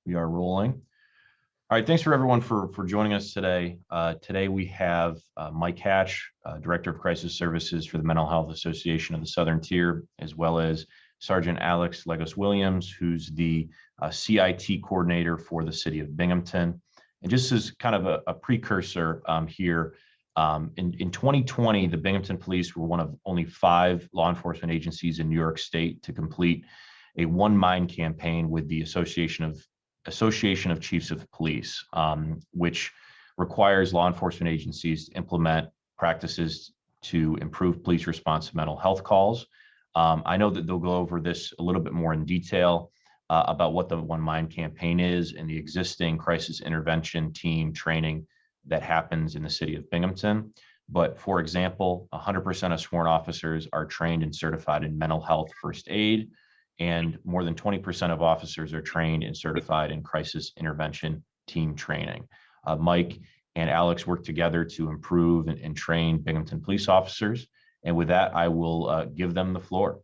We are rolling. All right, thanks for everyone for joining us today. Today we have Mike Hatch, Director of Crisis Services for the Mental Health Association of the Southern Tier, as well as Sergeant Alex Legos Williams, who's the CIT coordinator for the city of Binghamton. And just as kind of a precursor here, in 2020, the Binghamton Police were one of only 5 law enforcement agencies in New York State to complete a One Mind campaign with the Association of Chiefs of Police, which requires law enforcement agencies to implement practices to improve police response to mental health calls. I know that they'll go over this a little bit more in detail about what the One Mind campaign is and the existing crisis intervention team training that happens in the city of Binghamton. But for example, 100% of sworn officers are trained and certified in mental health first aid, and more than 20% of officers are trained and certified in crisis intervention team training. Mike and Alex work together to improve and train Binghamton police officers. And with that, I will give them the floor.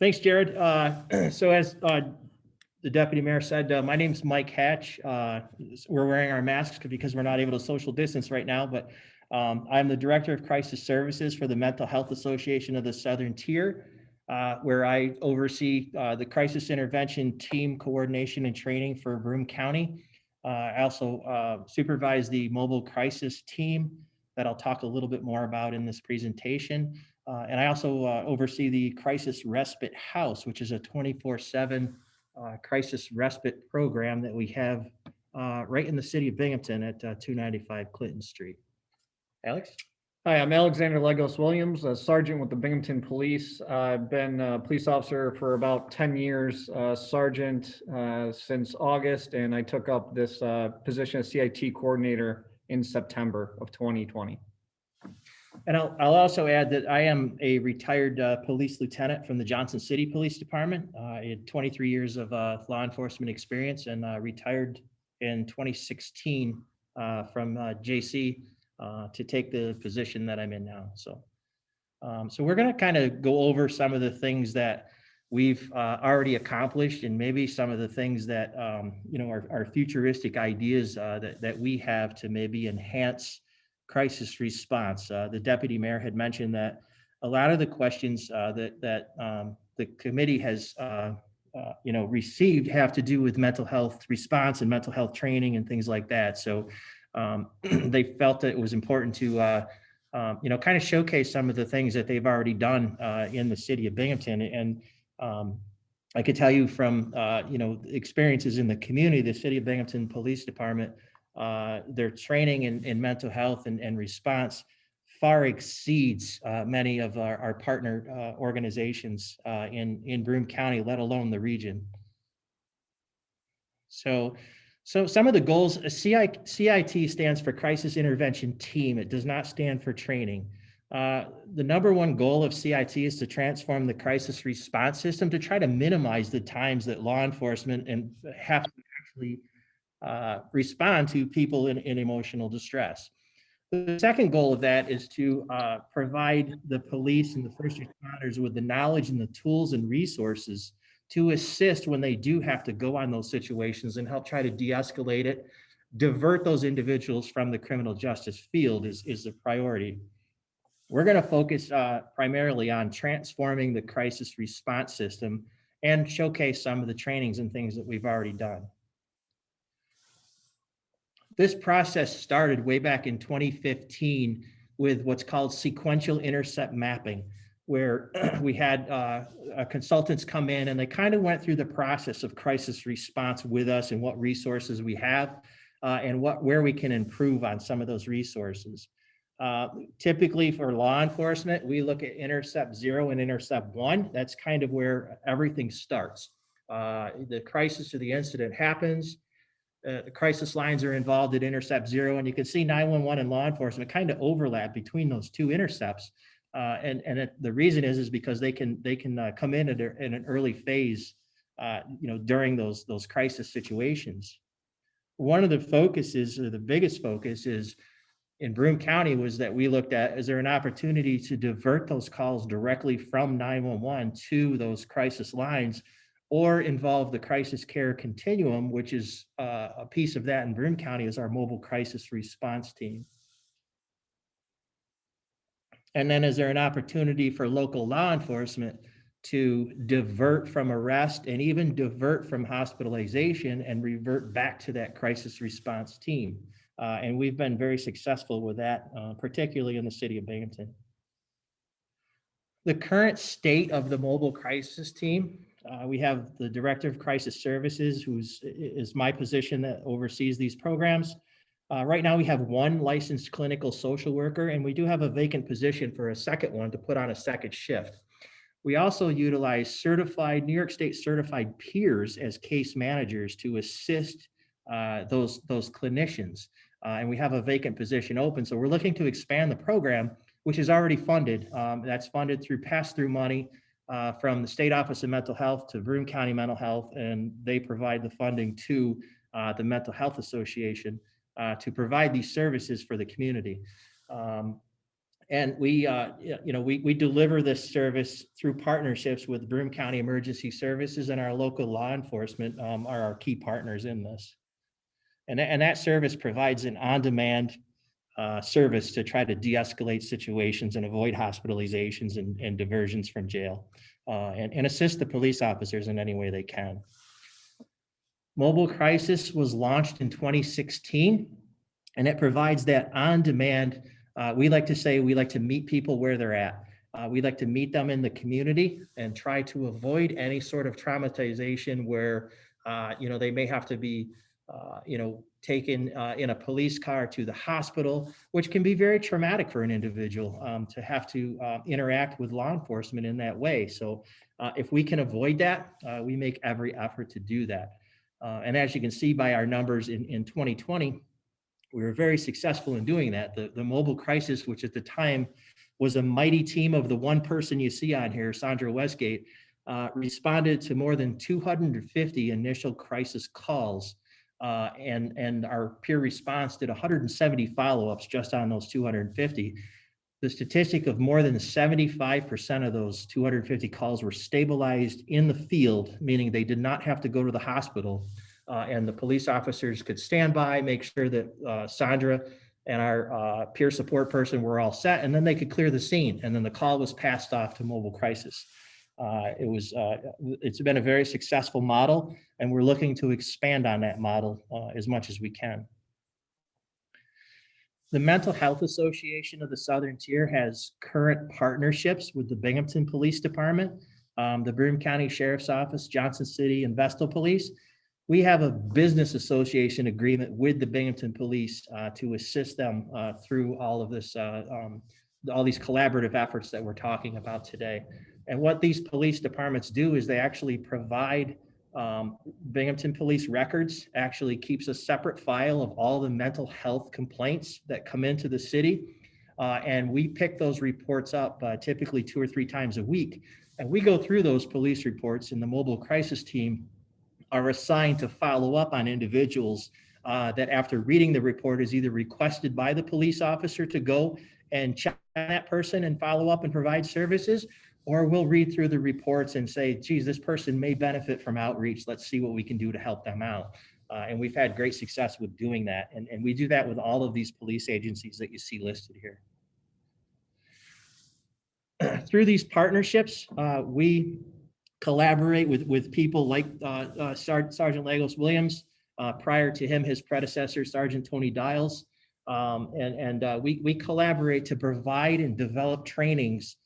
Thanks, Jared. So as the deputy mayor said, my name's Mike Hatch. We're wearing our masks because we're not able to social distance right now, but I'm the Director of Crisis Services for the Mental Health Association of the Southern Tier, where I oversee the crisis intervention team coordination and training for Broome County. I also supervise the mobile crisis team that I'll talk a little bit more about in this presentation. And I also oversee the Crisis Respite House, which is a 24/7 crisis respite program that we have right in the city of Binghamton at 295 Clinton Street. Alex? Hi, I'm Alexander Legos Williams, a sergeant with the Binghamton Police. I've been a police officer for about 10 years, sergeant since August, and I took up this position as CIT coordinator in September of 2020. And I'll also add that I am a retired police lieutenant from the Johnson City Police Department. I had 23 years of law enforcement experience and retired in 2016 from JC to take the position that I'm in now. So we're going to kind of go over some of the things that we've already accomplished, and maybe some of the things that are futuristic ideas that we have to maybe enhance crisis response. The deputy mayor had mentioned that a lot of the questions that the committee has received have to do with mental health response and mental health training and things like that. So they felt that it was important to kind of showcase some of the things that they've already done in the city of Binghamton. And I could tell you from experiences in the community, the city of Binghamton Police Department, their training in mental health and response far exceeds many of our partner organizations in Broome County, let alone the region. So some of the goals, CIT stands for Crisis Intervention Team. It does not stand for training. The number one goal of CIT is to transform the crisis response system to try to minimize the times that law enforcement have to actually respond to people in emotional distress. The second goal of that is to provide the police and the first responders with the knowledge and the tools and resources to assist when they do have to go on those situations and help try to de-escalate it, divert those individuals from the criminal justice field is the priority. We're going to focus primarily on transforming the crisis response system and showcase some of the trainings and things that we've already done. This process started way back in 2015 with what's called sequential intercept mapping, where we had consultants come in and they kind of went through the process of crisis response with us and what resources we have and where we can improve on some of those resources. Typically for law enforcement, we look at intercept 0 and intercept 1. That's kind of where everything starts. The crisis or the incident happens. The crisis lines are involved at intercept 0, and you can see 911 and law enforcement kind of overlap between those two intercepts. The reason is because they can come in at an early phase, during those crisis situations. One of the focuses, or the biggest focus, is in Broome County was that we looked at, is there an opportunity to divert those calls directly from 911 to those crisis lines, or involve the crisis care continuum, which is a piece of that in Broome County is our mobile crisis response team. And then is there an opportunity for local law enforcement to divert from arrest and even divert from hospitalization and revert back to that crisis response team? And we've been very successful with that, particularly in the city of Binghamton. The current state of the mobile crisis team, we have the Director of Crisis Services, is my position that oversees these programs. Right now, we have one licensed clinical social worker, and we do have a vacant position for a second one to put on a second shift. We also utilize certified, New York State certified peers as case managers to assist those clinicians. And we have a vacant position open. So we're looking to expand the program, which is already funded. That's funded through pass-through money from the State Office of Mental Health to Broome County Mental Health, and they provide the funding to the Mental Health Association to provide these services for the community. And we deliver this service through partnerships with Broome County Emergency Services, and our local law enforcement are our key partners in this. And that service provides an on-demand service to try to de-escalate situations and avoid hospitalizations and diversions from jail, and assist the police officers in any way they can. Mobile Crisis was launched in 2016, and it provides that on-demand. We like to say we like to meet people where they're at. We like to meet them in the community and try to avoid any sort of traumatization where they may have to be taken in a police car to the hospital, which can be very traumatic for an individual to have to interact with law enforcement in that way. So if we can avoid that, we make every effort to do that. And as you can see by our numbers in 2020, we were very successful in doing that. The mobile crisis, which at the time was a mighty team of the one person you see on here, Sandra Westgate, responded to more than 250 initial crisis calls. And our peer response did 170 follow-ups just on those 250. The statistic of more than 75% of those 250 calls were stabilized in the field, meaning they did not have to go to the hospital. And the police officers could stand by, make sure that Sandra and our peer support person were all set, and then they could clear the scene. And then the call was passed off to mobile crisis. It's been a very successful model, and we're looking to expand on that model as much as we can. The Mental Health Association of the Southern Tier has current partnerships with the Binghamton Police Department, the Broome County Sheriff's Office, Johnson City, and Vestal Police. We have a business association agreement with the Binghamton Police to assist them through all of this, all these collaborative efforts that we're talking about today. And what these police departments do is they actually provide Binghamton Police records, actually keeps a separate file of all the mental health complaints that come into the city. And we pick those reports up typically 2 or 3 times a week. And we go through those police reports, and the mobile crisis team are assigned to follow up on individuals that after reading the report is either requested by the police officer to go and check on that person and follow up and provide services, or we'll read through the reports and say, geez, this person may benefit from outreach. Let's see what we can do to help them out. And we've had great success with doing that. And we do that with all of these police agencies that you see listed here. Through these partnerships, we collaborate with people like Sergeant Lagos Williams. Prior to him, his predecessor, Sergeant Tony Dials. We collaborate to provide and develop trainings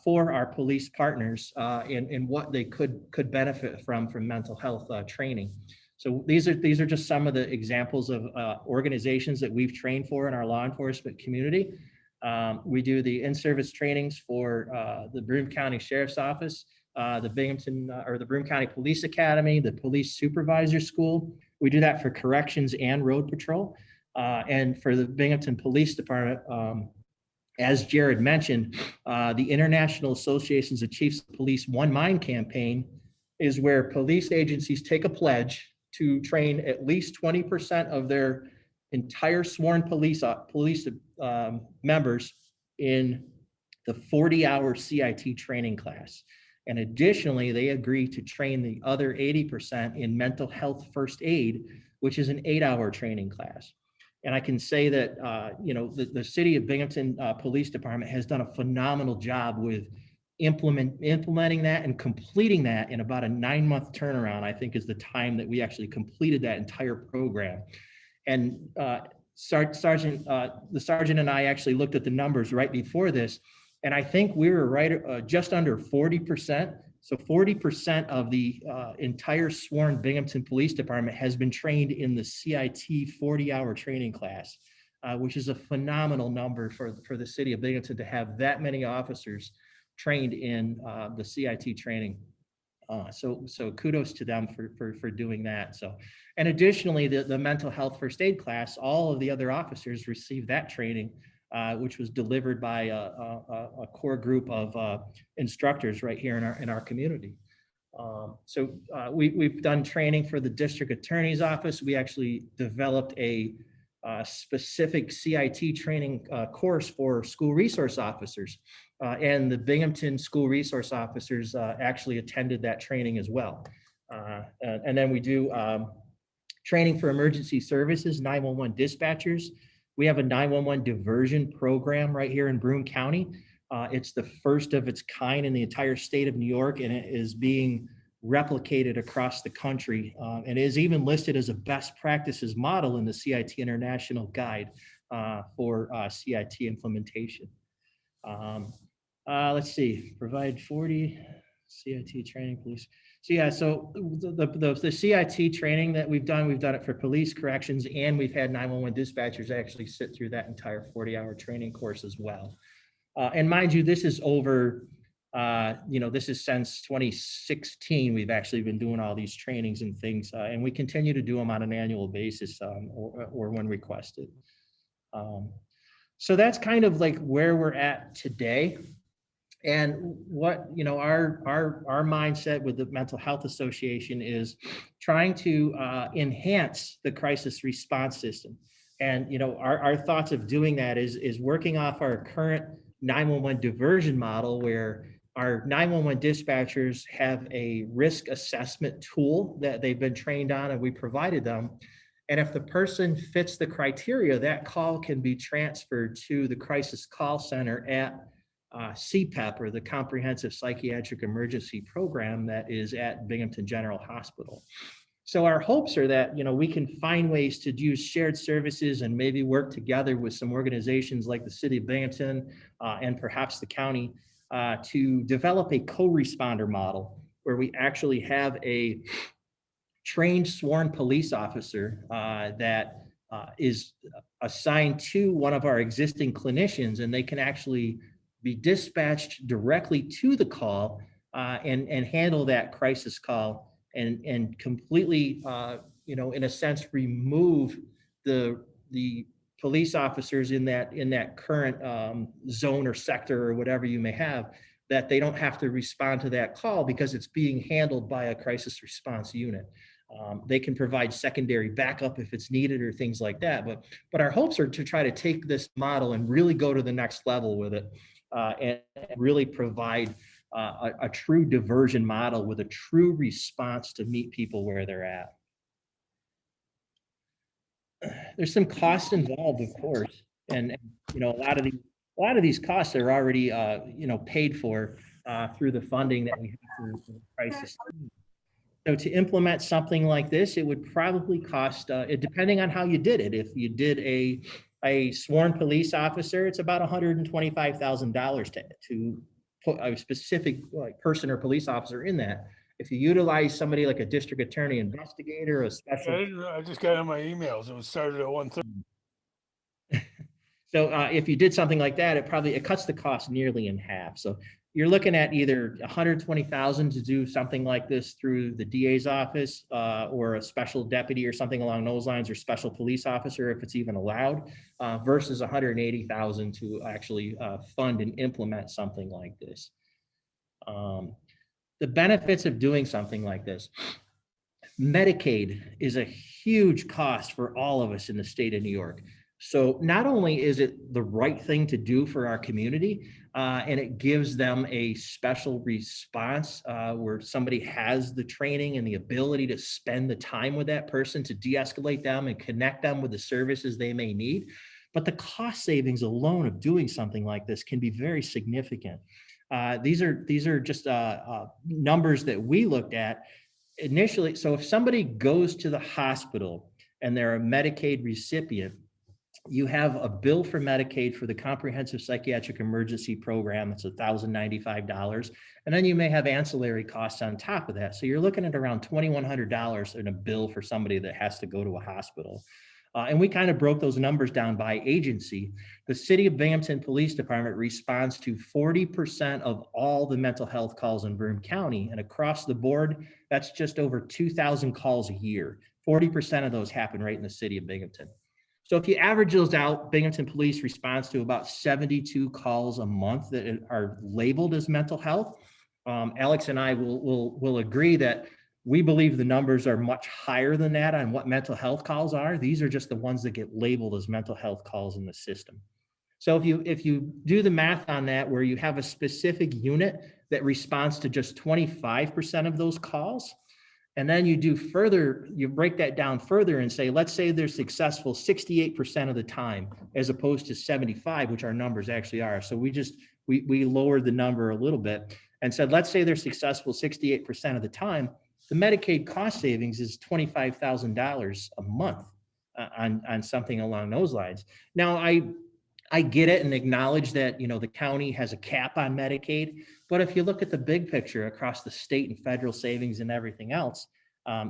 for our police partners in what they could benefit from mental health training. So these are just some of the examples of organizations that we've trained for in our law enforcement community. We do the in-service trainings for the Broome County Sheriff's Office, the Binghamton or the Broome County Police Academy, the Police Supervisor School. We do that for corrections and road patrol. And for the Binghamton Police Department, as Jared mentioned, the International Associations of Chiefs of Police One Mind campaign is where police agencies take a pledge to train at least 20% of their entire sworn police members in the 40-hour CIT training class. And additionally, they agreed to train the other 80% in mental health first aid, which is an 8-hour training class. And I can say that, the city of Binghamton Police Department has done a phenomenal job with implementing that and completing that in about a 9-month turnaround, I think is the time that we actually completed that entire program. And the sergeant and I actually looked at the numbers right before this, and I think we were right just under 40%. So 40% of the entire sworn Binghamton Police Department has been trained in the CIT 40-hour training class, which is a phenomenal number for the city of Binghamton to have that many officers trained in the CIT training. So kudos to them for doing that. So, and additionally, the mental health first aid class, all of the other officers received that training, which was delivered by a core group of instructors right here in our community. We've done training for the district attorney's office. We actually developed a specific CIT training course for school resource officers. And the Binghamton school resource officers actually attended that training as well. And then we do training for emergency services, 911 dispatchers. We have a 911 diversion program right here in Broome County. It's the first of its kind in the entire state of New York, and it is being replicated across the country. And is even listed as a best practices model in the CIT International Guide for CIT implementation. Let's see, provide 40 CIT training, police. So yeah, so the CIT training that we've done it for police, corrections, and we've had 911 dispatchers actually sit through that entire 40-hour training course as well. And mind you, this is over, this is since 2016, we've actually been doing all these trainings and things, and we continue to do them on an annual basis or when requested. So that's kind of like where we're at today. And what, our mindset with the Mental Health Association is trying to enhance the crisis response system. And, our thoughts of doing that is working off our current 911 diversion model, where our 911 dispatchers have a risk assessment tool that they've been trained on and we provided them. And if the person fits the criteria, that call can be transferred to the crisis call center at CPEP, or the Comprehensive Psychiatric Emergency Program that is at Binghamton General Hospital. So our hopes are that, we can find ways to use shared services and maybe work together with some organizations like the city of Binghamton and perhaps the county to develop a co-responder model where we actually have a trained sworn police officer that is assigned to one of our existing clinicians, and they can actually be dispatched directly to the call and handle that crisis call and completely, in a sense, remove the police officers in that current zone or sector or whatever you may have, that they don't have to respond to that call because it's being handled by a crisis response unit. They can provide secondary backup if it's needed or things like that. But our hopes are to try to take this model and really go to the next level with it and really provide a true diversion model with a true response to meet people where they're at. There's some costs involved, of course, and a lot of these costs are already paid for through the funding that we have for the crisis. So to implement something like this, it would probably cost, depending on how you did it. If you did a sworn police officer, it's about $125,000 to put a specific person or police officer in that. If you utilize somebody like a district attorney investigator, a special. I just got on my emails. It was started at 1:30. So if you did something like that, it cuts the cost nearly in half. So you're looking at either $120,000 to do something like this through the DA's office or a special deputy or something along those lines, or special police officer if it's even allowed, versus $180,000 to actually fund and implement something like this. The benefits of doing something like this. Medicaid is a huge cost for all of us in the state of New York. So not only is it the right thing to do for our community, and it gives them a special response where somebody has the training and the ability to spend the time with that person to de-escalate them and connect them with the services they may need. But the cost savings alone of doing something like this can be very significant. These are just numbers that we looked at initially. So if somebody goes to the hospital and they're a Medicaid recipient, you have a bill for Medicaid for the comprehensive psychiatric emergency program. It's $1,095. And then you may have ancillary costs on top of that. So you're looking at around $2,100 in a bill for somebody that has to go to a hospital. And we kind of broke those numbers down by agency. The City of Binghamton Police Department responds to 40% of all the mental health calls in Broome County. And across the board, that's just over 2,000 calls a year. 40% of those happen right in the city of Binghamton. So if you average those out, Binghamton Police responds to about 72 calls a month that are labeled as mental health. Alex and I will agree that we believe the numbers are much higher than that on what mental health calls are. These are just the ones that get labeled as mental health calls in the system. So if you do the math on that, where you have a specific unit that responds to just 25% of those calls, and then you do further, you break that down further and say, let's say they're successful 68% of the time, as opposed to 75, which our numbers actually are. So we lowered the number a little bit and said, let's say they're successful 68% of the time. The Medicaid cost savings is $25,000 a month on something along those lines. Now, I get it and acknowledge that, the county has a cap on Medicaid, but if you look at the big picture across the state and federal savings and everything else,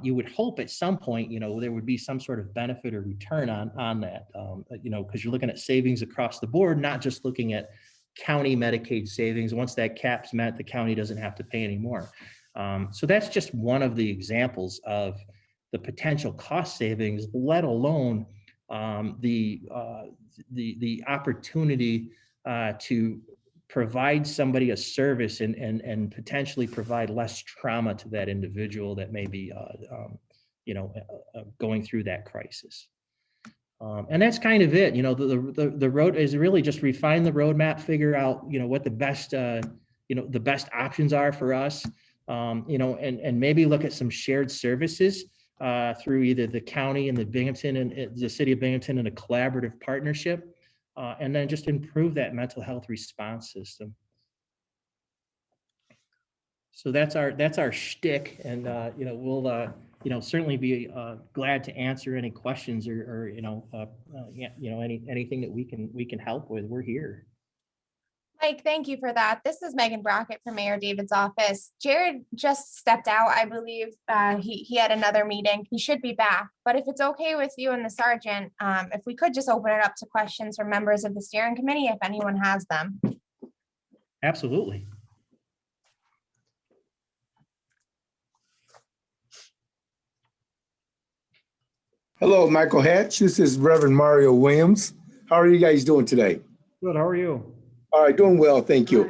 you would hope at some point, there would be some sort of benefit or return on that, because you're looking at savings across the board, not just looking at county Medicaid savings. Once that cap's met, the county doesn't have to pay anymore. So that's just one of the examples of the potential cost savings, let alone the opportunity to provide somebody a service and potentially provide less trauma to that individual that may be going through that crisis. And that's kind of it. The road is really just refine the roadmap, figure out what the best the best options are for us, and maybe look at some shared services through either the county and the Binghamton and the city of Binghamton in a collaborative partnership, and then just improve that mental health response system. So that's our shtick, and we'll certainly be glad to answer any questions or anything that we can help with. We're here. Mike, thank you for that. This is Megan Brockett from Mayor David's office. Jared just stepped out. I believe he had another meeting. He should be back. But if it's okay with you and the sergeant, if we could just open it up to questions from members of the steering committee, if anyone has them. Absolutely. Hello, Michael Hatch. This is Reverend Mario Williams. How are you guys doing today? Good, how are you? All right, doing well, thank you.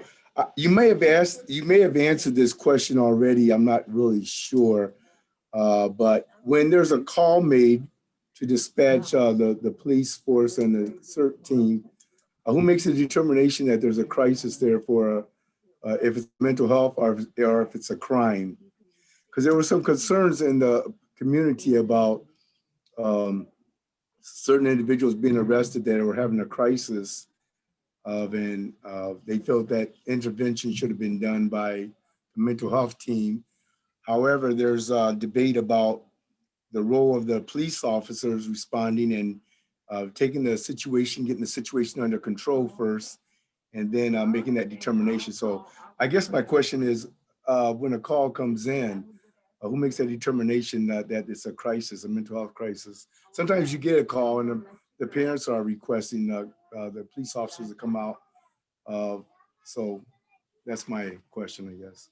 You may have answered this question already. I'm not really sure. But when there's a call made to dispatch the police force and the CERT team, who makes a determination that there's a crisis there for if it's mental health or if it's a crime? Because there were some concerns in the community about certain individuals being arrested that were having a crisis and they felt that intervention should have been done by the mental health team. However, there's a debate about the role of the police officers responding and taking the situation, getting the situation under control first, and then making that determination. So I guess my question is, when a call comes in, who makes that determination that it's a crisis, a mental health crisis? Sometimes you get a call and the parents are requesting the police officers to come out. So that's my question, I guess.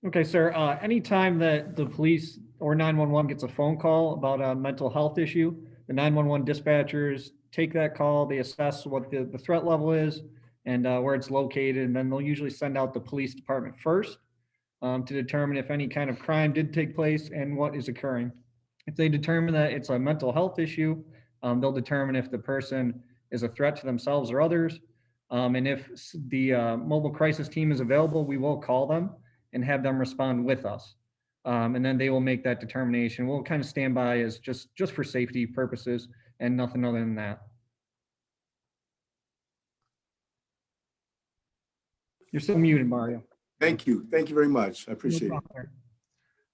Okay, sir. Anytime that the police or 911 gets a phone call about a mental health issue, the 911 dispatchers take that call, they assess what the threat level is and where it's located, and then they'll usually send out the police department first. to determine if any kind of crime did take place and what is occurring. If they determine that it's a mental health issue, they'll determine if the person is a threat to themselves or others. And if the mobile crisis team is available, we will call them and have them respond with us. And then they will make that determination. We'll kind of stand by as just for safety purposes and nothing other than that. You're still muted, Mario. Thank you. Thank you very much. I appreciate it.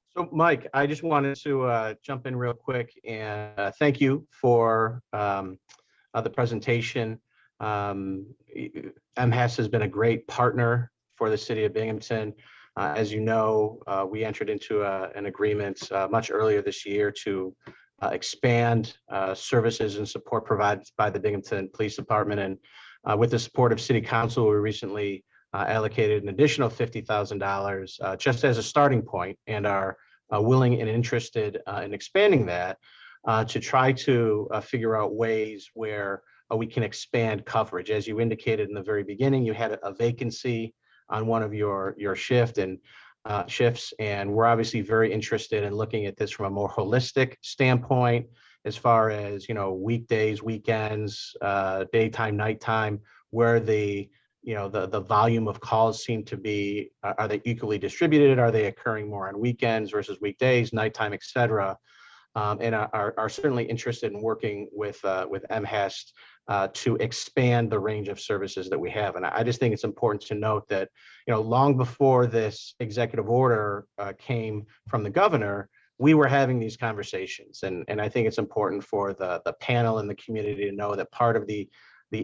So Mike, I just wanted to jump in real quick and thank you for the presentation. MHAST has been a great partner for the city of Binghamton. As you know, we entered into an agreement much earlier this year to expand services and support provided by the Binghamton Police Department. And with the support of City Council, we recently allocated an additional $50,000 just as a starting point, and are willing and interested in expanding that to try to figure out ways where we can expand coverage. As you indicated in the very beginning, you had a vacancy on one of your shifts, and we're obviously very interested in looking at this from a more holistic standpoint, as far as, you know, weekdays, weekends, daytime, nighttime, where the volume of calls seem to be, are they equally distributed? Are they occurring more on weekends versus weekdays, nighttime, et cetera? And are certainly interested in working with MHAST to expand the range of services that we have. And I just think it's important to note that, you know, long before this executive order came from the governor, we were having these conversations. And I think it's important for the panel and the community to know that part of the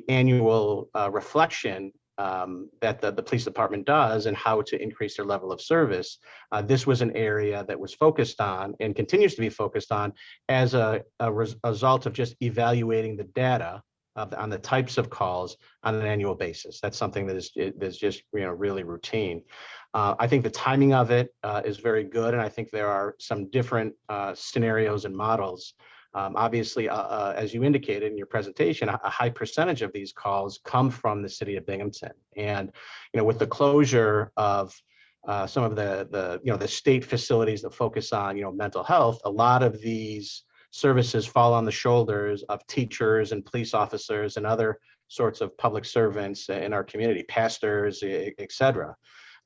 annual reflection that the police department does and how to increase their level of service. This was an area that was focused on and continues to be focused on as a result of just evaluating the data on the types of calls on an annual basis. That's something that is just, you know, really routine. I think the timing of it is very good, and I think there are some different scenarios and models. Obviously, as you indicated in your presentation, a high percentage of these calls come from the city of Binghamton. And, you know, with the closure of some of the state facilities that focus on, you know, mental health, a lot of these services fall on the shoulders of teachers and police officers and other sorts of public servants in our community, pastors, et cetera.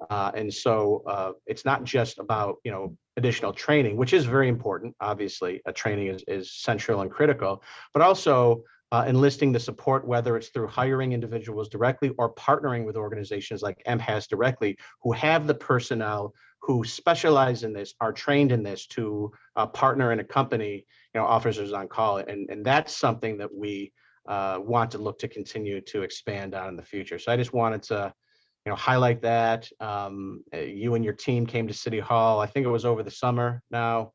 And so it's not just about, you know, additional training, which is very important. Obviously, training is central and critical, but also enlisting the support, whether it's through hiring individuals directly or partnering with organizations like MHAST directly, who have the personnel who specialize in this, are trained in this, to partner and accompany, you know, officers on call. And that's something that we want to look to continue to expand on in the future. So I just wanted to, you know, highlight that. You and your team came to City Hall, I think it was over the summer now,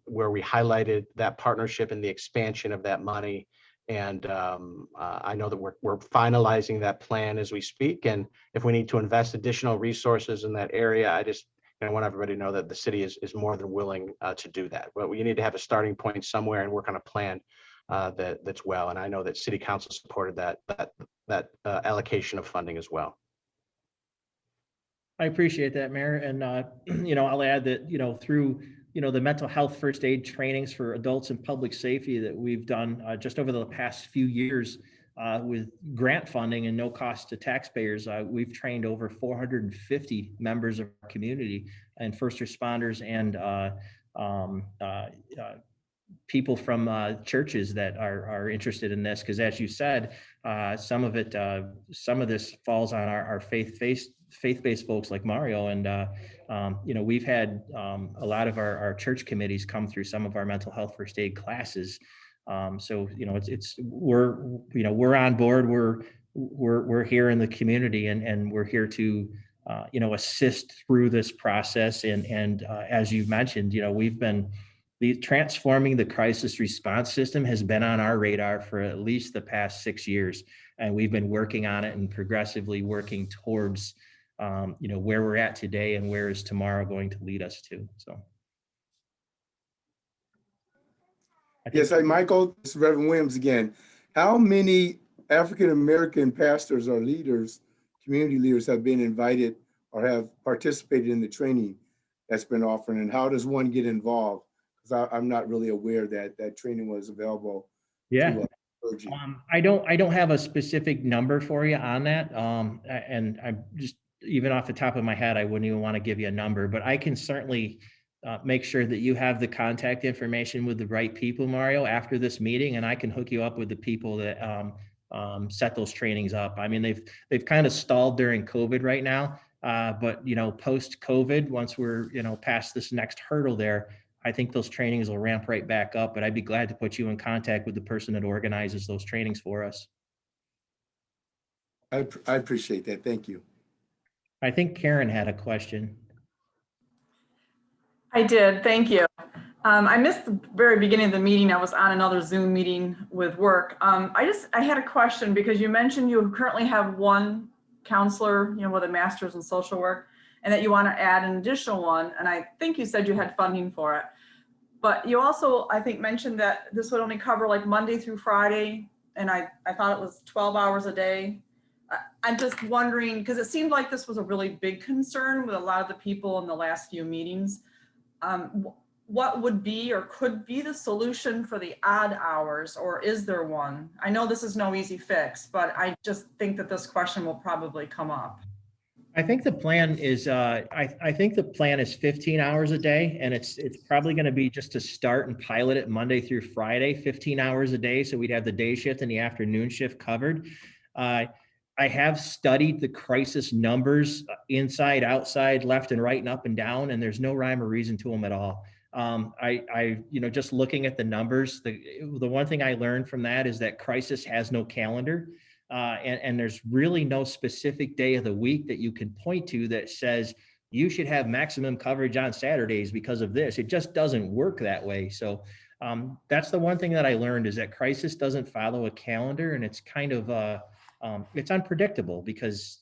where we highlighted that partnership and the expansion of that money. And I know that we're finalizing that plan as we speak. And if we need to invest additional resources in that area, I just, you know, want everybody to know that the city is more than willing to do that. But we need to have a starting point somewhere and work on a plan that's well. And I know that City Council supported that allocation of funding as well. I appreciate that, Mayor. And, you know, I'll add that, you know, through, you know, the mental health first aid trainings for adults in public safety that we've done just over the past few years with grant funding and no cost to taxpayers, we've trained over 450 members of our community and first responders and people from churches that are interested in this. Because as you said, some of this falls on our faith-based folks like Mario. And, you know, we've had a lot of our church committees come through some of our mental health first aid classes. So, you know, we're on board. We're here in the community, and we're here to, you know, assist through this process. And as you've mentioned, you know, we've been transforming the crisis response system has been on our radar for at least the past 6 years. And we've been working on it and progressively working towards, you know, where we're at today and where is tomorrow going to lead us to. So. Yes, hi, Michael. This is Reverend Williams again. How many African-American pastors or leaders, community leaders, have been invited or have participated in the training that's been offered, and how does one get involved? Because I'm not really aware that that training was available Yeah. to clergy. I don't have a specific number for you on that. And I'm just, even off the top of my head, I wouldn't even want to give you a number, but I can certainly make sure that you have the contact information with the right people, Mario, after this meeting, and I can hook you up with the people that set those trainings up. I mean, they've kind of stalled during COVID right now, but post COVID, once we're past this next hurdle there, I think those trainings will ramp right back up. But I'd be glad to put you in contact with the person that organizes those trainings for us. I appreciate that. Thank you. I think Karen had a question. I did, thank you. I missed the very beginning of the meeting. I was on another Zoom meeting with work. I had a question because you mentioned you currently have one counselor, with a master's in social work, and that you want to add an additional one. And I think you said you had funding for it. But you also, I think, mentioned that this would only cover like Monday through Friday. And I thought it was 12 hours a day. I'm just wondering, because it seemed like this was a really big concern with a lot of the people in the last few meetings. What would be or could be the solution for the odd hours, or is there one? I know this is no easy fix, but I just think that this question will probably come up. I think the plan is, I think the plan is 15 hours a day, and it's probably going to be just to start and pilot it Monday through Friday, 15 hours a day. So we'd have the day shift and the afternoon shift covered. I have studied the crisis numbers inside, outside, left and right and up and down, and there's no rhyme or reason to them at all. Just looking at the numbers, the one thing I learned from that is that crisis has no calendar. And there's really no specific day of the week that you can point to that says you should have maximum coverage on Saturdays because of this. It just doesn't work that way. So that's the one thing that I learned, is that crisis doesn't follow a calendar, and it's kind of it's unpredictable, because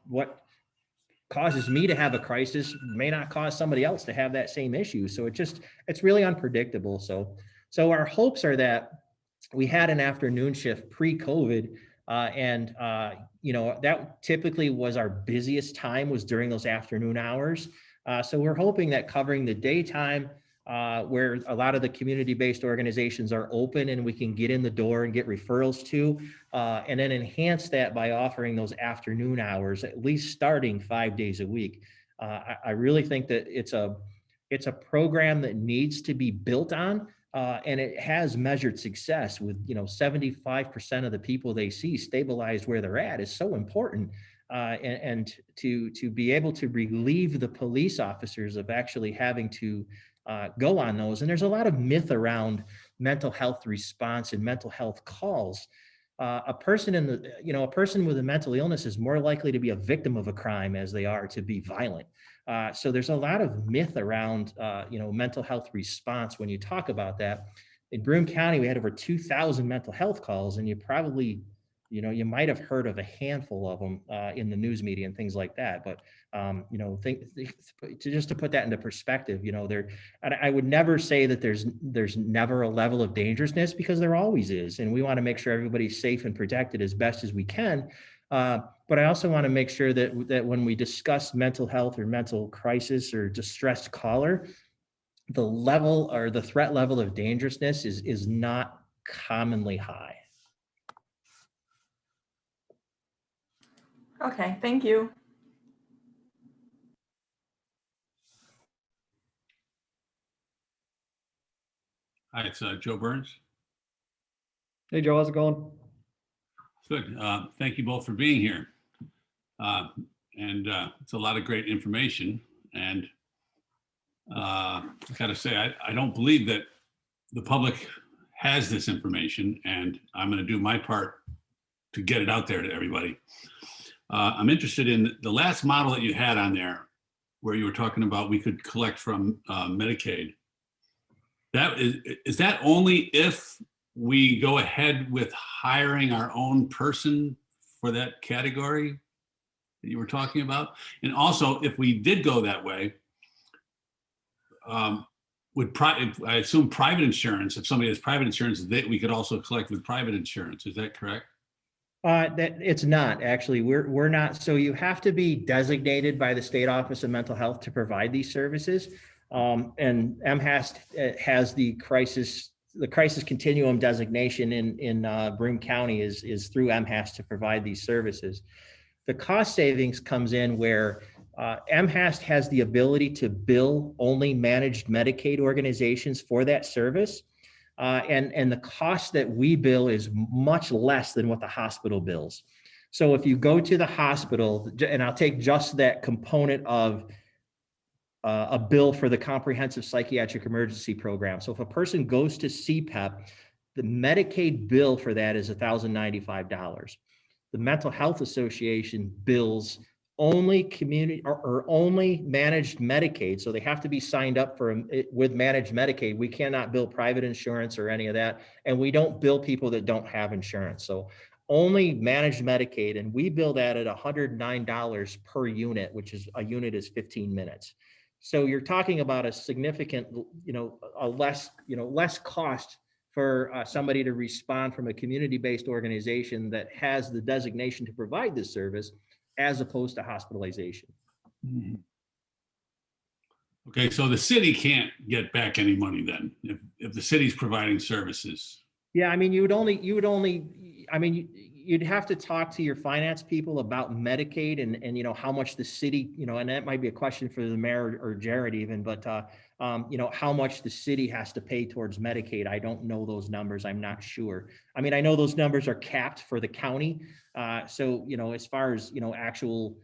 what causes me to have a crisis may not cause somebody else to have that same issue. So it's really unpredictable. So our hopes are that we had an afternoon shift pre-COVID. That typically was our busiest time, was during those afternoon hours. So we're hoping that covering the daytime, where a lot of the community-based organizations are open and we can get in the door and get referrals to, and then enhance that by offering those afternoon hours, at least starting 5 days a week. I really think that it's a program that needs to be built on. And it has measured success with, 75% of the people they see stabilized where they're at is so important. And to be able to relieve the police officers of actually having to go on those. And there's a lot of myth around mental health response and mental health calls. A person with a mental illness is more likely to be a victim of a crime as they are to be violent. So there's a lot of myth around, mental health response when you talk about that. In Broome County, we had over 2,000 mental health calls, and you probably, you might have heard of a handful of them in the news media and things like that. But, just to put that into perspective, I would never say that there's never a level of dangerousness, because there always is. And we want to make sure everybody's safe and protected as best as we can. But I also want to make sure that when we discuss mental health or mental crisis or distressed caller, the level or the threat level of dangerousness is not commonly high. Okay, thank you. Hi, it's Joe Burns. Hey, Joe, how's it going? Good. Thank you both for being here. It's a lot of great information. And I gotta say, I don't believe that the public has this information, and I'm gonna do my part to get it out there to everybody. I'm interested in the last model that you had on there, where you were talking about we could collect from Medicaid. Is that only if we go ahead with hiring our own person for that category that you were talking about? And also, if we did go that way, I assume private insurance, if somebody has private insurance, we could also collect with private insurance. Is that correct? That it's not actually. We're not. So you have to be designated by the State Office of Mental Health to provide these services. And MHAST has the crisis continuum designation in Broome County is through MHAST to provide these services. The cost savings comes in where MHAST has the ability to bill only managed Medicaid organizations for that service. And the cost that we bill is much less than what the hospital bills. So if you go to the hospital, and I'll take just that component of a bill for the comprehensive psychiatric emergency program. So if a person goes to CPEP, the Medicaid bill for that is $1,095. The Mental Health Association bills only community or only managed Medicaid. So they have to be signed up for with managed Medicaid. We cannot bill private insurance or any of that. And we don't bill people that don't have insurance. So only managed Medicaid. And we bill that at $109 per unit, which is a unit is 15 minutes. So you're talking about a significant, less cost for somebody to respond from a community-based organization that has the designation to provide this service, as opposed to hospitalization. Mhm. Okay, so the city can't get back any money then, if the city's providing services. Yeah, I mean, you'd have to talk to your finance people about Medicaid and how much the city, and that might be a question for the mayor or Jared even, but how much the city has to pay towards Medicaid. I don't know those numbers. I'm not sure. I mean, I know those numbers are capped for the county. So, as far as, actual,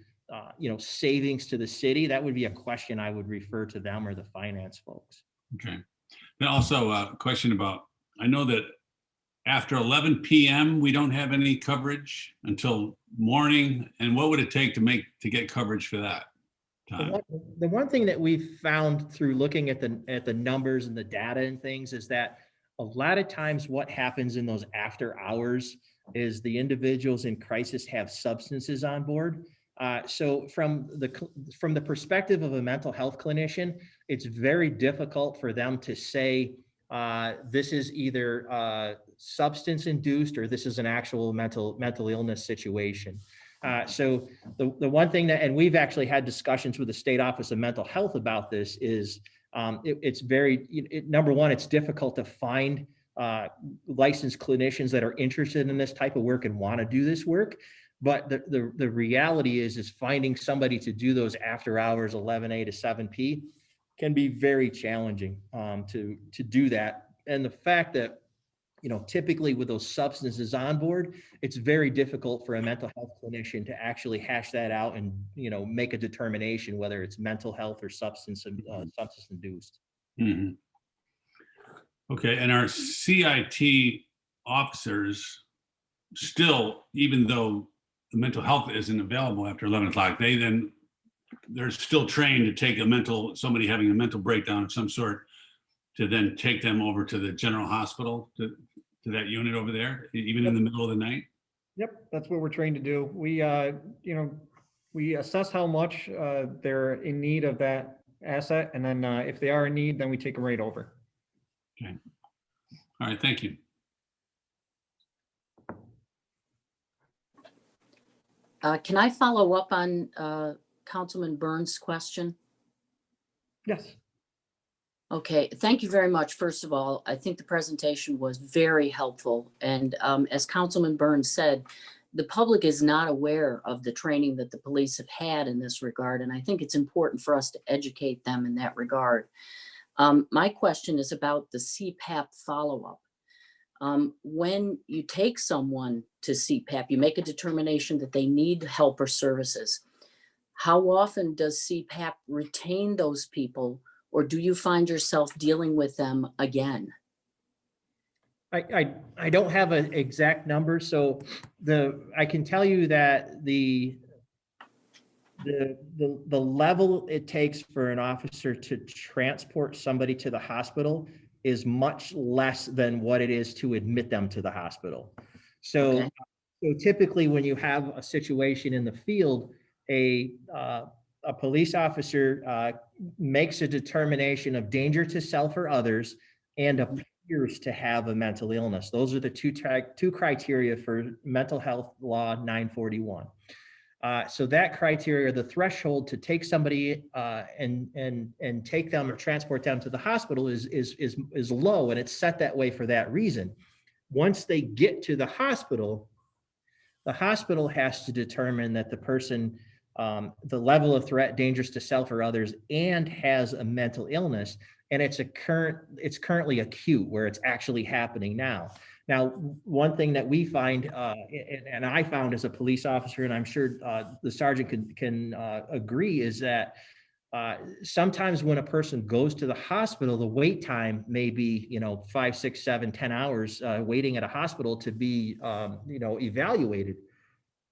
savings to the city, that would be a question I would refer to them or the finance folks. Okay. Then also a question about, I know that after 11 p.m., we don't have any coverage until morning. And what would it take to get coverage for that time? The one thing that we've found through looking at the numbers and the data and things is that a lot of times what happens in those after hours is the individuals in crisis have substances on board. So from the perspective of a mental health clinician, it's very difficult for them to say this is either substance induced or this is an actual mental illness situation. So the one thing that, and we've actually had discussions with the State Office of Mental Health about this, is it's very, number one, it's difficult to find licensed clinicians that are interested in this type of work and want to do this work. But the reality is finding somebody to do those after hours, 11A to 7P, can be very challenging to do that. And the fact that, typically with those substances on board, it's very difficult for a mental health clinician to actually hash that out and, make a determination whether it's mental health or substance induced. Mm-hmm. Okay, and our CIT officers still, even though the mental health isn't available after 11 o'clock, they're still trained to take somebody having a mental breakdown of some sort, to then take them over to the general hospital, to that unit over there, even in the middle of the night? Yep, that's what we're trained to do. We assess how much they're in need of that asset, and then if they are in need, then we take them right over. Okay. All right, thank you. Can I follow up on Councilman Burns' question? Yes. Okay, thank you very much. First of all, I think the presentation was very helpful. And as Councilman Burns said, the public is not aware of the training that the police have had in this regard. And I think it's important for us to educate them in that regard. My question is about the CPAP follow-up. When you take someone to CPAP, you make a determination that they need help or services. How often does CPAP retain those people, or do you find yourself dealing with them again? I don't have an exact number, so I can tell you that the level it takes for an officer to transport somebody to the hospital is much less than what it is to admit them to the hospital. So, Okay. So typically when you have a situation in the field, a police officer makes a determination of danger to self or others and appears to have a mental illness. Those are the two criteria for mental health law 941. So that criteria, the threshold to take somebody and take them or transport them to the hospital is low, and it's set that way for that reason. Once they get to the hospital has to determine that the person, the level of threat, dangerous to self or others, and has a mental illness, and it's currently acute, where it's actually happening now. Now, one thing that we find, and I found as a police officer, and I'm sure the sergeant can agree, is that sometimes when a person goes to the hospital, the wait time may be, 5, 6, 7, 10 hours waiting at a hospital to be, evaluated.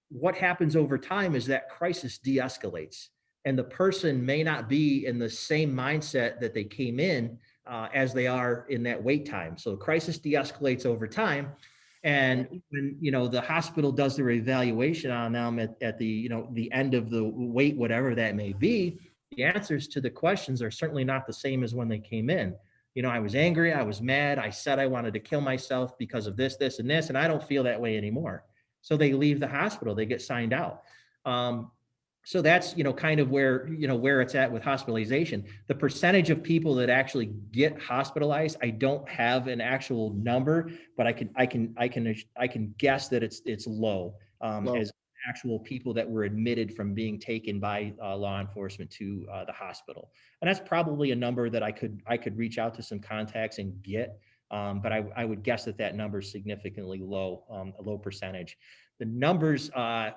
What happens over time is that crisis de-escalates, and the person may not be in the same mindset that they came in as they are in that wait time. So crisis de-escalates over time. And when, the hospital does their evaluation on them at the, the end of the wait, whatever that may be, the answers to the questions are certainly not the same as when they came in. I was angry, I was mad, I said I wanted to kill myself because of this, this, and this, and I don't feel that way anymore. So they leave the hospital, they get signed out. So that's, kind of where it's at with hospitalization. The percentage of people that actually get hospitalized, I don't have an actual number, but I can guess that it's low, as actual people that were admitted from being taken by law enforcement to the hospital. And that's probably a number that I could reach out to some contacts and get, but I would guess that number is significantly low, a low percentage. The numbers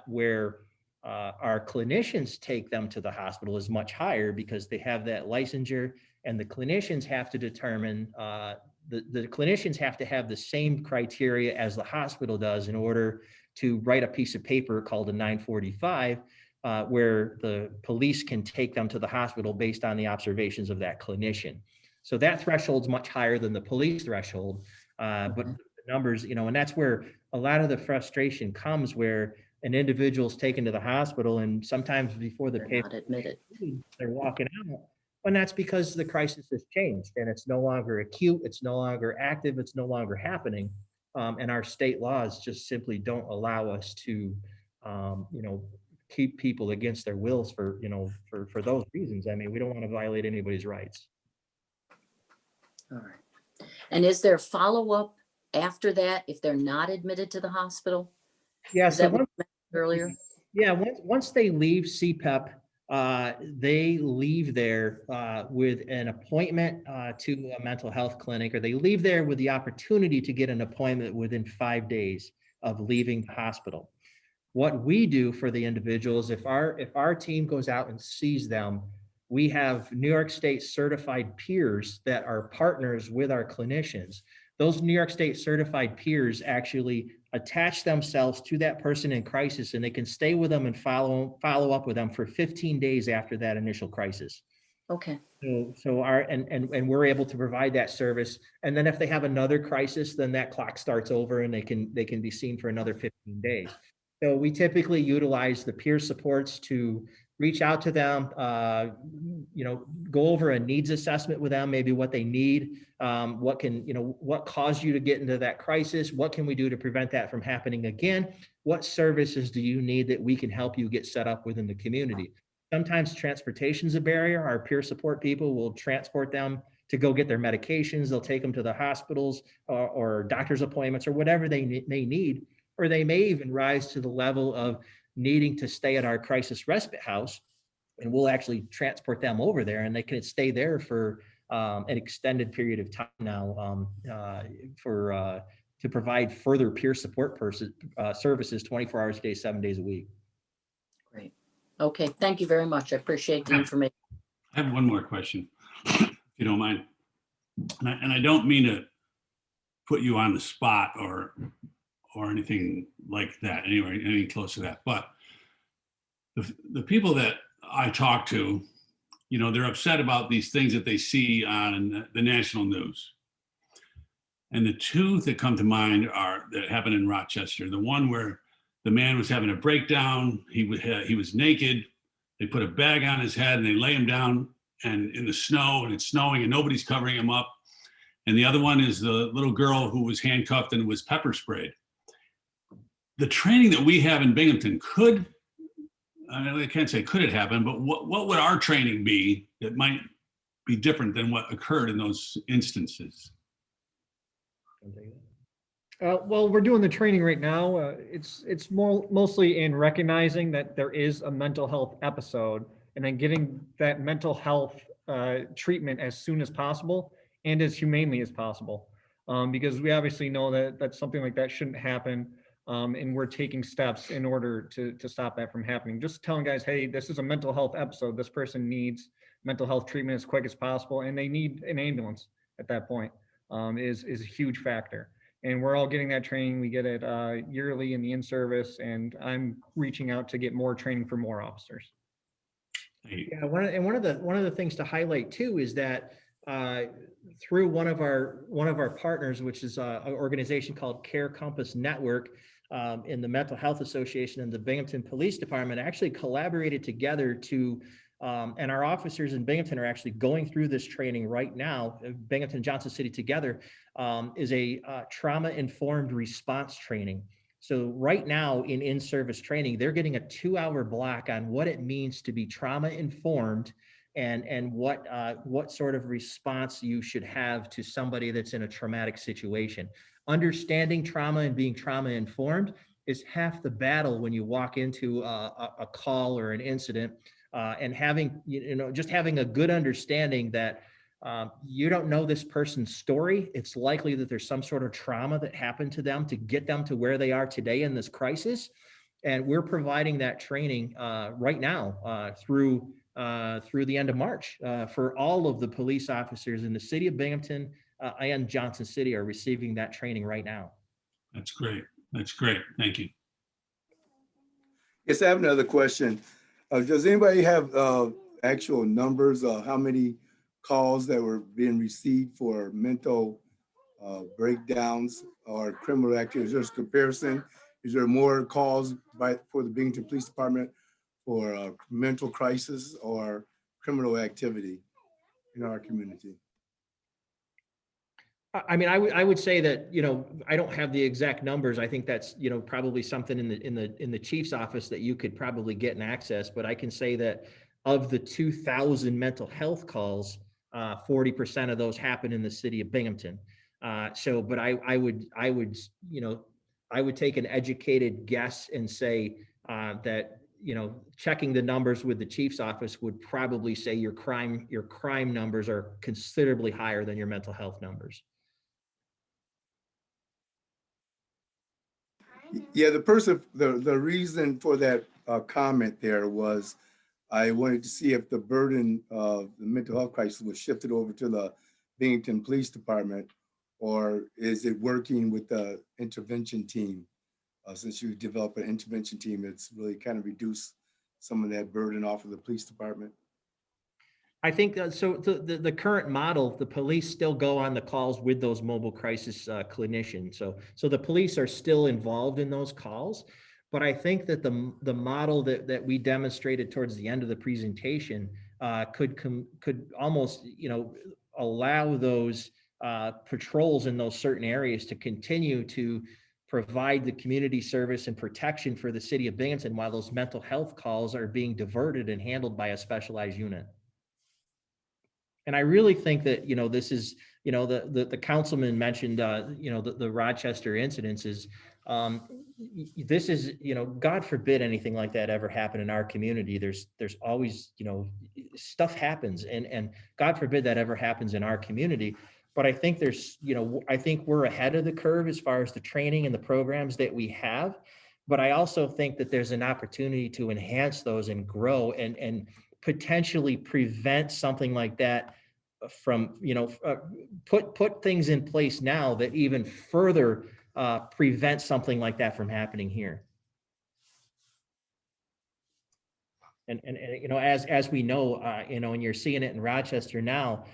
where our clinicians take them to the hospital is much higher, because they have that licensure, and the clinicians have to determine, the clinicians have to have the same criteria as the hospital does in order to write a piece of paper called a 945, where the police can take them to the hospital based on the observations of that clinician. So that threshold's much higher than the police threshold, but the numbers, and that's where a lot of the frustration comes, where an individual's taken to the hospital, and sometimes before the They're not admitted. they're walking out. And that's because the crisis has changed, and it's no longer acute, it's no longer active, it's no longer happening. And our state laws just simply don't allow us to, keep people against their wills for those reasons. I mean, we don't want to violate anybody's rights. All right. And is there follow-up after that if they're not admitted to the hospital? Yeah. Is that what you mentioned earlier? Yeah. Once they leave CPEP, they leave there with an appointment to a mental health clinic, or they leave there with the opportunity to get an appointment within 5 days of leaving the hospital. What we do for the individuals, if our team goes out and sees them, we have New York State certified peers that are partners with our clinicians. Those New York State certified peers actually attach themselves to that person in crisis, and they can stay with them and follow up with them for 15 days after that initial crisis. Okay. So and we're able to provide that service. And then if they have another crisis, then that clock starts over, and they can be seen for another 15 days. So we typically utilize the peer supports to reach out to them, go over a needs assessment with them, maybe what they need, what caused you to get into that crisis? What can we do to prevent that from happening again? What services do you need that we can help you get set up within the community? Sometimes transportation is a barrier. Our peer support people will transport them to go get their medications. They'll take them to the hospitals or doctor's appointments or whatever they need, or they may even rise to the level of needing to stay at our crisis respite house, and we'll actually transport them over there, and they can stay there for an extended period of time now to provide further peer support services 24 hours a day, 7 days a week. Great. Okay, thank you very much. I appreciate the information. I have one more question, if you don't mind. And I don't mean to put you on the spot or anything like that, anywhere, any close to that. But the people that I talk to, they're upset about these things that they see on the national news. And the two that come to mind are that happened in Rochester. The one where the man was having a breakdown. He was naked. They put a bag on his head and they lay him down and in the snow, and it's snowing and nobody's covering him up. and the other one is the little girl who was handcuffed and was pepper sprayed. The training that we have in Binghamton could, I can't say could it happen, but what would our training be that might be different than what occurred in those instances? Well, we're doing the training right now. It's mostly in recognizing that there is a mental health episode and then getting that mental health treatment as soon as possible and as humanely as possible. Because we obviously know that something like that shouldn't happen. And we're taking steps in order to stop that from happening. Just telling guys, hey, this is a mental health episode. This person needs mental health treatment as quick as possible, and they need an ambulance at that point is a huge factor. And we're all getting that training. We get it yearly in the in-service, and I'm reaching out to get more training for more officers. Yeah, one of the things to highlight too is that through one of our partners, which is an organization called Care Compass Network, in the Mental Health Association and the Binghamton Police Department, actually collaborated together to, and our officers in Binghamton are actually going through this training right now. Binghamton and Johnson City together is a trauma-informed response training. So right now in-service training, they're getting a 2-hour block on what it means to be trauma-informed and what sort of response you should have to somebody that's in a traumatic situation. Understanding trauma and being trauma-informed is half the battle when you walk into a call or an incident, and having, just having a good understanding that you don't know this person's story. It's likely that there's some sort of trauma that happened to them to get them to where they are today in this crisis. And we're providing that training right now through the end of March for all of the police officers in the city of Binghamton and Johnson City are receiving that training right now. That's great. That's great. Thank you. Yes, I have another question. Does anybody have actual numbers of how many calls that were being received for mental breakdowns or criminal activities? There's comparison. Is there more calls for the Binghamton Police Department for mental crisis or criminal activity in our community? I mean, I would say that, I don't have the exact numbers. I think that's, probably something in the chief's office that you could probably get and access. But I can say that of the 2,000 mental health calls, 40% of those happen in the city of Binghamton. But I would take an educated guess and say that, checking the numbers with the chief's office would probably say your crime numbers are considerably higher than your mental health numbers. Yeah, the reason for that comment there was I wanted to see if the burden of the mental health crisis was shifted over to the Binghamton Police Department, or is it working with the intervention team? Since you developed an intervention team, it's really kind of reduced some of that burden off of the police department. I think so. The current model, the police still go on the calls with those mobile crisis clinicians. So the police are still involved in those calls, but I think that the model that we demonstrated towards the end of the presentation could almost allow those patrols in those certain areas to continue to provide the community service and protection for the city of Binghamton while those mental health calls are being diverted and handled by a specialized unit. And I really think that, this is, the councilman mentioned, the Rochester incidences. This is, God forbid anything like that ever happen in our community. There's always, stuff happens and God forbid that ever happens in our community. But I think I think we're ahead of the curve as far as the training and the programs that we have. But I also think that there's an opportunity to enhance those and grow and potentially prevent something like that from, put things in place now that even further prevent something like that from happening here. And as we know, and you're seeing it in Rochester now,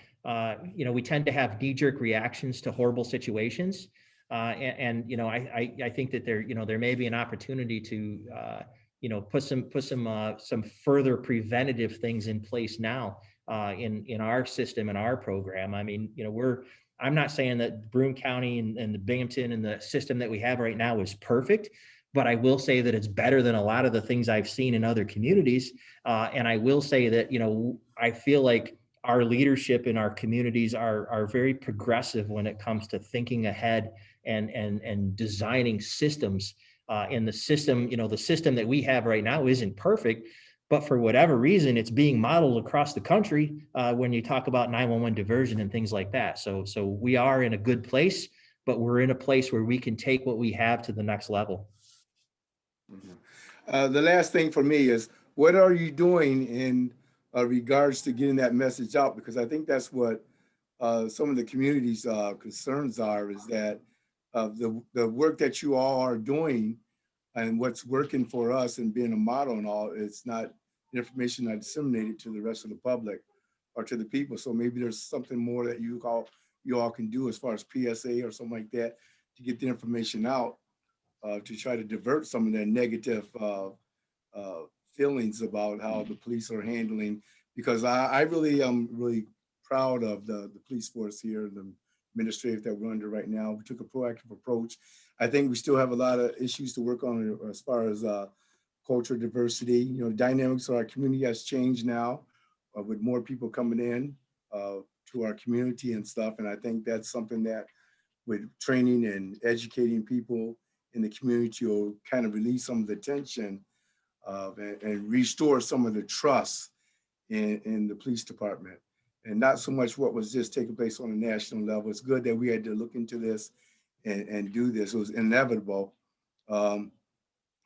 we tend to have knee-jerk reactions to horrible situations. I think that there may be an opportunity to, put some further preventative things in place now in our system and our program. I mean, I'm not saying that Broome County and the Binghamton and the system that we have right now is perfect, but I will say that it's better than a lot of the things I've seen in other communities. And I will say that, I feel like our leadership in our communities are very progressive when it comes to thinking ahead and designing systems. And the system, the system that we have right now isn't perfect, but for whatever reason, it's being modeled across the country when you talk about 911 diversion and things like that. So we are in a good place, but we're in a place where we can take what we have to the next level. The last thing for me is, what are you doing in regards to getting that message out? Because I think that's what some of the community's concerns are, is that the work that you all are doing and what's working for us and being a model and all, it's not information not disseminated to the rest of the public or to the people. So maybe there's something more that you all can do as far as PSA or something like that to get the information out, to try to divert some of that negative feelings about how the police are handling. Because I really am really proud of the police force here, the administrative that we're under right now. We took a proactive approach. I think we still have a lot of issues to work on as far as culture diversity. Dynamics of our community has changed now with more people coming in to our community and stuff. And I think that's something that with training and educating people in the community will kind of release some of the tension and restore some of the trust in the police department. And not so much what was just taking place on a national level. It's good that we had to look into this and do this. It was inevitable.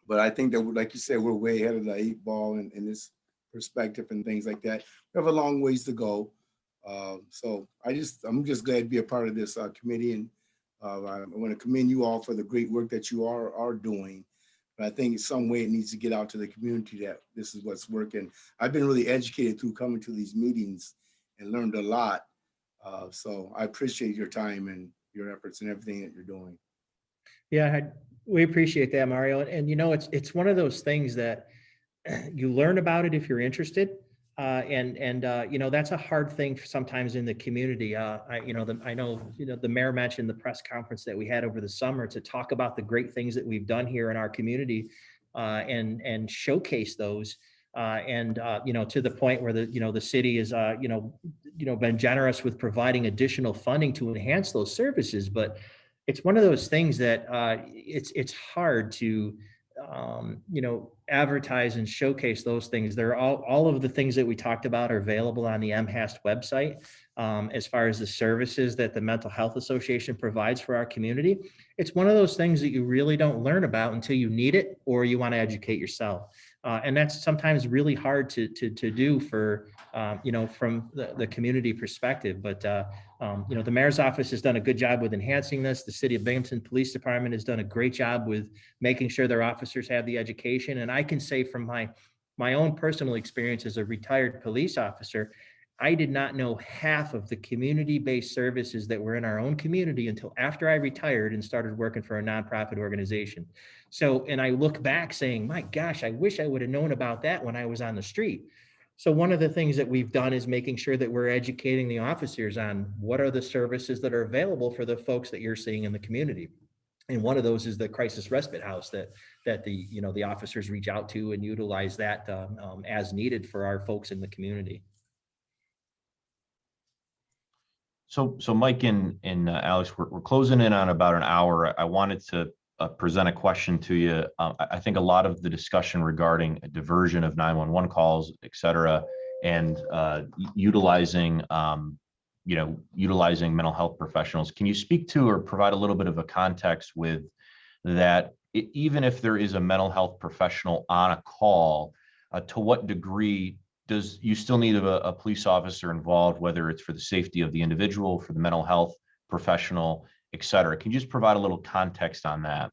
But I think that, like you said, we're way ahead of the 8 ball in this perspective and things like that. We have a long ways to go. So I'm just glad to be a part of this committee. And I want to commend you all for the great work that you are doing. But I think in some way it needs to get out to the community that this is what's working. I've been really educated through coming to these meetings and learned a lot. So I appreciate your time and your efforts and everything that you're doing. Yeah, we appreciate that, Mario. And it's one of those things that you learn about it if you're interested. That's a hard thing sometimes in the community. I know the mayor mentioned the press conference that we had over the summer to talk about the great things that we've done here in our community and showcase those. To the point where the city is been generous with providing additional funding to enhance those services. But it's one of those things that it's hard to advertise and showcase those things. They're all of the things that we talked about are available on the MHAST website. As far as the services that the Mental Health Association provides for our community, it's one of those things that you really don't learn about until you need it or you want to educate yourself. And that's sometimes really hard to do for, from the community perspective. But, the mayor's office has done a good job with enhancing this. The City of Binghamton Police Department has done a great job with making sure their officers have the education. And I can say from my own personal experience as a retired police officer, I did not know half of the community-based services that were in our own community until after I retired and started working for a nonprofit organization. So, and I look back saying, my gosh, I wish I would have known about that when I was on the street. So one of the things that we've done is making sure that we're educating the officers on what are the services that are available for the folks that you're seeing in the community. And one of those is the crisis respite house that the officers reach out to and utilize that as needed for our folks in the community. So Mike and Alex, we're closing in on about an hour. I wanted to present a question to you. I think a lot of the discussion regarding a diversion of 911 calls, et cetera, and utilizing mental health professionals. Can you speak to or provide a little bit of a context with that? Even if there is a mental health professional on a call, to what degree does you still need a police officer involved, whether it's for the safety of the individual, for the mental health professional, et cetera? Can you just provide a little context on that?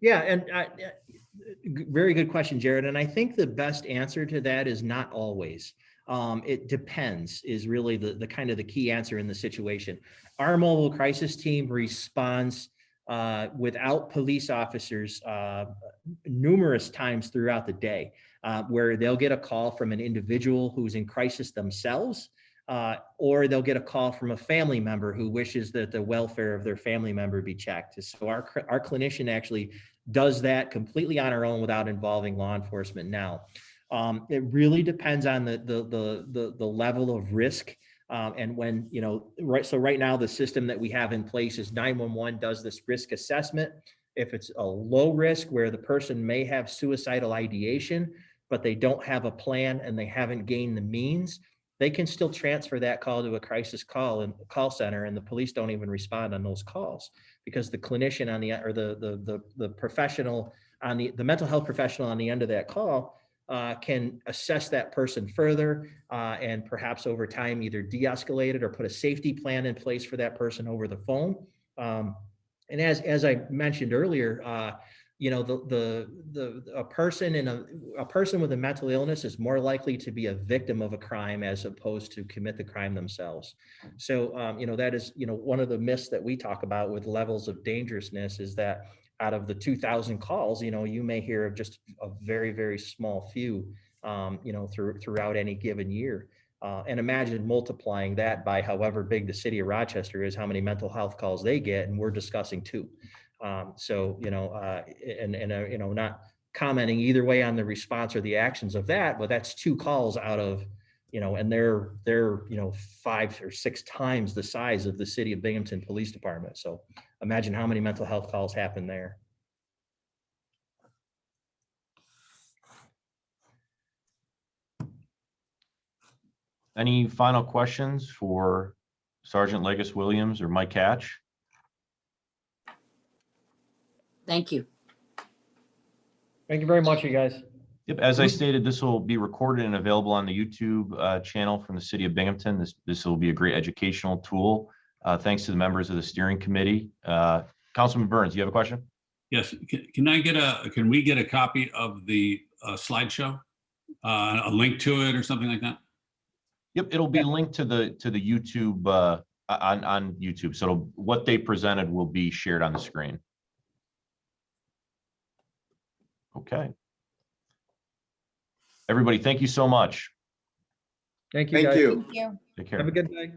Yeah, and very good question, Jared. And I think the best answer to that is not always. It depends is really the kind of the key answer in the situation. Our mobile crisis team responds without police officers numerous times throughout the day, where they'll get a call from an individual who's in crisis themselves. or they'll get a call from a family member who wishes that the welfare of their family member be checked. So our clinician actually does that completely on our own without involving law enforcement now. It really depends on the level of risk. And when, so right now the system that we have in place is 911 does this risk assessment. If it's a low risk where the person may have suicidal ideation, but they don't have a plan and they haven't gained the means, they can still transfer that call to a crisis call center, and the police don't even respond on those calls because the clinician on the, or the professional on the mental health professional on the end of that call can assess that person further and perhaps over time either de-escalate it or put a safety plan in place for that person over the phone. And as I mentioned earlier, a person with a mental illness is more likely to be a victim of a crime as opposed to commit the crime themselves. So, that is, one of the myths that we talk about with levels of dangerousness is that out of the 2,000 calls, you may hear of just a very, very small few, throughout any given year. And imagine multiplying that by however big the city of Rochester is, how many mental health calls they get, and we're discussing 2. Not commenting either way on the response or the actions of that, but that's 2 calls out of, and they're 5 or 6 times the size of the city of Binghamton Police Department. So imagine how many mental health calls happen there. Any final questions for Sergeant Legis Williams or Mike Hatch? Thank you. Thank you very much, you guys. Yep, as I stated, this will be recorded and available on the YouTube channel from the city of Binghamton. This will be a great educational tool. Thanks to the members of the steering committee. Councilman Burns, you have a question? Yes. Can we get a copy of the slideshow? A link to it or something like that? Yep, it'll be linked to the YouTube on YouTube. So what they presented will be shared on the screen. Okay. Everybody, thank you so much. Thank you, Thank guys. you. Thank you. Take care. Have a good day.